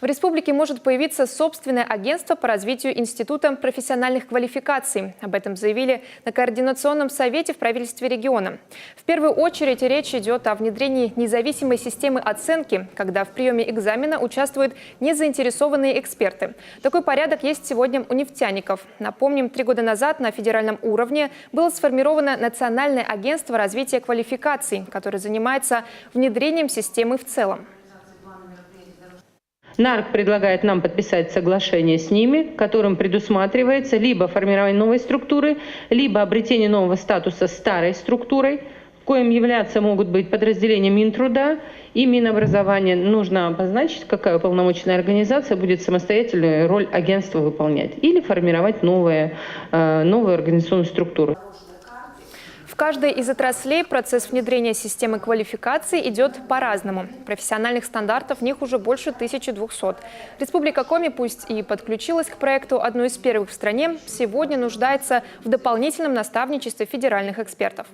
В республике может появиться собственное агентство по развитию института профессиональных квалификаций. Об этом заявили на Координационном совете в правительстве региона. В первую очередь речь идет о внедрении независимой системы оценки, когда в приеме экзамена участвуют незаинтересованные эксперты. Такой порядок есть сегодня у нефтяников. Напомним, 3 года назад на федеральном уровне было сформировано Национальное агентство развития квалификаций, которое занимается внедрением системы в целом. НАРК предлагает нам подписать соглашение с ними, которым предусматривается либо формирование новой структуры, либо обретение нового статуса старой структурой, коим являться могут быть подразделения Минтруда и Минобразования. Нужно обозначить, какая уполномоченная организация будет самостоятельную роль агентства выполнять или формировать новую организационную структуру. В каждой из отраслей процесс внедрения системы квалификации идет по-разному. Профессиональных стандартов в них уже больше 1200. Республика Коми, пусть и подключилась к проекту одной из первых в стране, сегодня нуждается в дополнительном наставничестве федеральных экспертов.